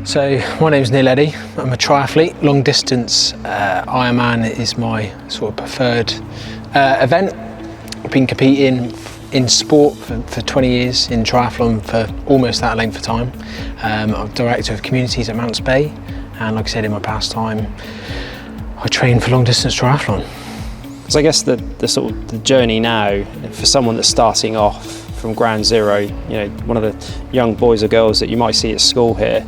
So my name's Eddy. I'm a triathlete. Long distance Ironman is my sort of preferred event. I've been competing in sport for 20 years, in triathlon for almost that length of time. I'm director of communities at Mounts Bay, and like I said, in my pastime, I train for long distance triathlon. So I guess the sort of the journey now for someone that's starting off from ground zero, one of the young boys or girls that you might see at school here,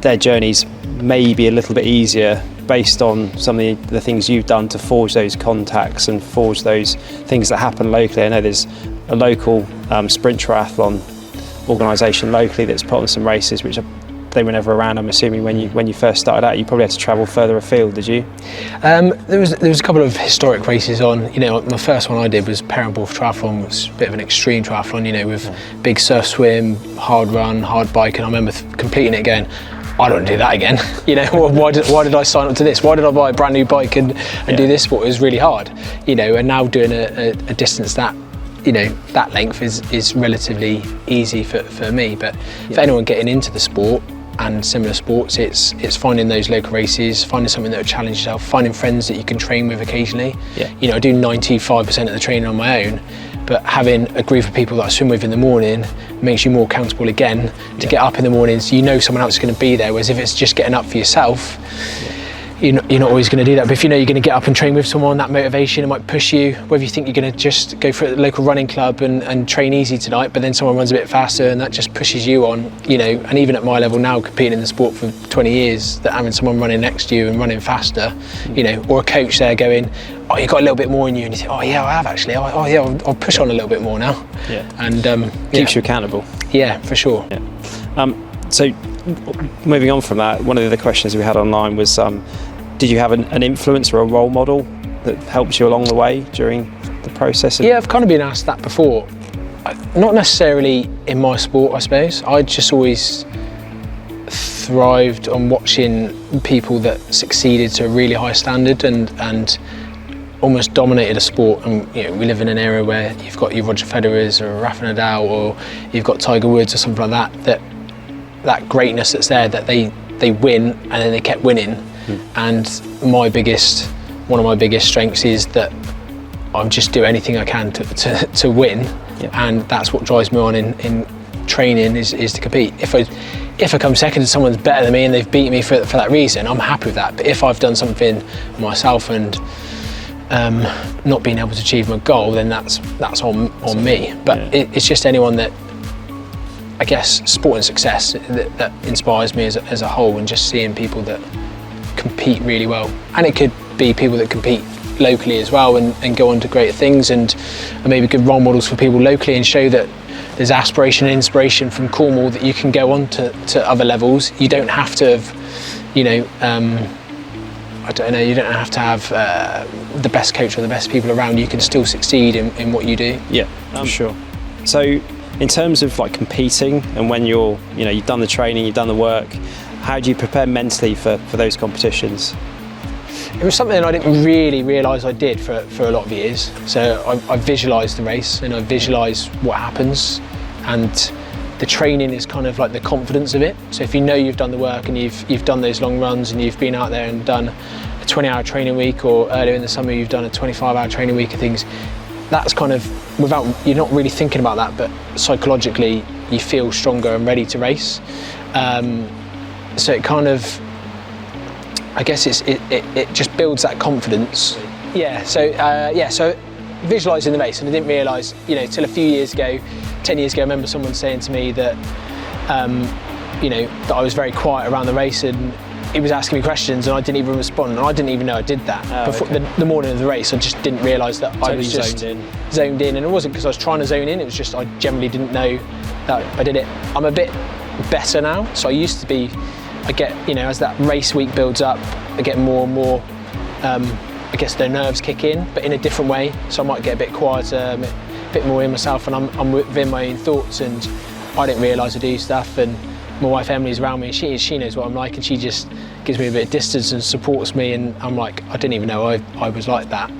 their journey's maybe a little bit easier based on some of the things you've done to forge those contacts and forge those things that happen locally. I know there's a local sprint triathlon organisation locally that's put on some races which they were never around. I'm assuming when you first started out, you probably had to travel further afield, did you? There was a couple of historic races on. My first one I did was Kernow triathlon. It was a bit of an extreme triathlon, with big surf swim, hard run, hard bike, and I remember completing it going, I don't want to do that again. Why did I sign up to this? Why did I buy a brand new bike and do this sport? It was really hard, and now doing a distance that that length is relatively easy for me. But for anyone getting into the sport and similar sports, it's finding those local races, finding something that will challenge yourself, finding friends that you can train with occasionally. I do 95% of the training on my own, but having a group of people that I swim with in the morning makes you more accountable again to get up in the mornings. Someone else is going to be there, whereas if it's just getting up for yourself, you're not always going to do that. But if you're going to get up and train with someone, that motivation, it might push you, whether you think you're going to just go for a local running club and train easy tonight, but then someone runs a bit faster and that just pushes you on, and even at my level now, competing in the sport for 20 years, that having someone running next to you and running faster, or a coach there going, oh, you've got a little bit more in you, and you think, oh yeah, I have actually, I'll push on a little bit more now. And keeps you accountable. Yeah, for sure. So moving on from that, one of the other questions we had online was, did you have an influence or a role model that helped you along the way during the process? Yeah, I've kind of been asked that before. Not necessarily in my sport, I suppose. I just always thrived on watching people that succeeded to a really high standard and almost dominated a sport. And we live in an area where you've got your Roger Federers or Rafa Nadal, or you've got Tiger Woods or something like that greatness that's there, that they win and then they kept winning. And one of my biggest strengths is that I just do anything I can to win, and that's what drives me on in training is to compete. If I come second and someone's better than me and they've beaten me for that reason, I'm happy with that. But if I've done something myself and not being able to achieve my goal, then that's on me. But it's just anyone that, I guess, sport and success that inspires me as a whole, and just seeing people that compete really well. And it could be people that compete locally as well and go on to greater things and are maybe good role models for people locally, and show that there's aspiration and inspiration from Cornwall that you can go on to other levels. You don't have to have, you don't have to have the best coach or the best people around. You can still succeed in what you do. Yeah, for sure. So in terms of like competing, and when you've done the training, you've done the work, how do you prepare mentally for those competitions? It was something I didn't really realise I did for a lot of years. So I visualise the race and I visualise what happens, and the training is kind of like the confidence of it. So if you've done the work and you've done those long runs and you've been out there and done a 20-hour training week, or earlier in the summer you've done a 25-hour training week of things, that's kind of, you're not really thinking about that, but psychologically you feel stronger and ready to race. So it kind of, I guess it just builds that confidence. So visualising the race, and I didn't realise, till a few years ago, 10 years ago, I remember someone saying to me that, that I was very quiet around the race, and he was asking me questions and I didn't even respond, and I didn't even know I did that. Before the morning of the race, I just didn't realise that I was just zoned in, and it wasn't because I was trying to zone in, it was just I generally didn't know that I did it. I'm a bit better now, so I used to be, I get, as that race week builds up, I get more and more, I guess the nerves kick in, but in a different way. So I might get a bit quieter, a bit more in myself, and I'm within my own thoughts, and I didn't realise I do stuff. And my wife Emily's around me, and she knows what I'm like, and she just gives me a bit of distance and supports me, and I'm like, I didn't even know I was like that.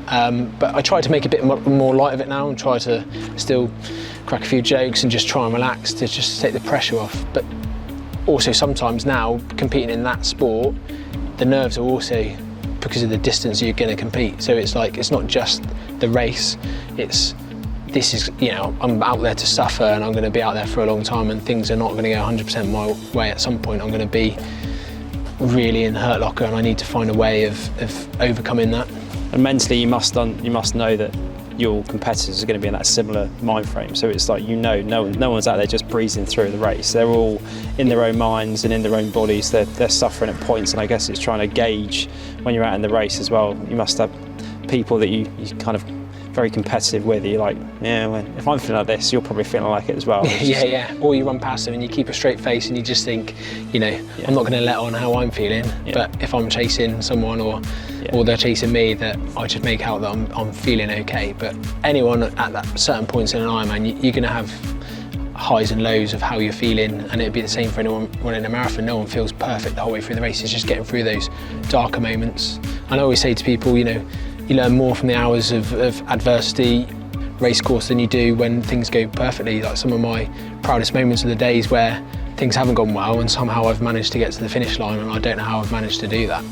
But I try to make a bit more light of it now, and try to still crack a few jokes and just try and relax to just take the pressure off. But also sometimes now competing in that sport, the nerves are also because of the distance you're going to compete. So it's like, it's not just the race, this is, you know, I'm out there to suffer and I'm going to be out there for a long time, and things are not going to go 100% my way. At some point I'm going to be really in hurt locker, and I need to find a way of overcoming that. And mentally you must know that your competitors are going to be in that similar mind frame. So it's like, you know, no one's out there just breezing through the race. They're all in their own minds and in their own bodies. They're suffering at points, and I guess it's trying to gauge when you're out in the race as well. You must have people that you kind of very competitive with. You're like, yeah, well, if I'm feeling like this, you're probably feeling like it as well. Yeah. Or you run past them and you keep a straight face and you just think, you know, I'm not going to let on how I'm feeling. But if I'm chasing someone or they're chasing me, that I just make out that I'm feeling okay. But anyone at that certain points in an Ironman, you're going to have highs and lows of how you're feeling, and it'd be the same for anyone running a marathon. No one feels perfect the whole way through the race. It's just getting through those darker moments. And I always say to people, you know, you learn more from the hours of adversity, race course, than you do when things go perfectly. Like, some of my proudest moments are the days where things haven't gone well and somehow I've managed to get to the finish line, and I don't know how I've managed to do that.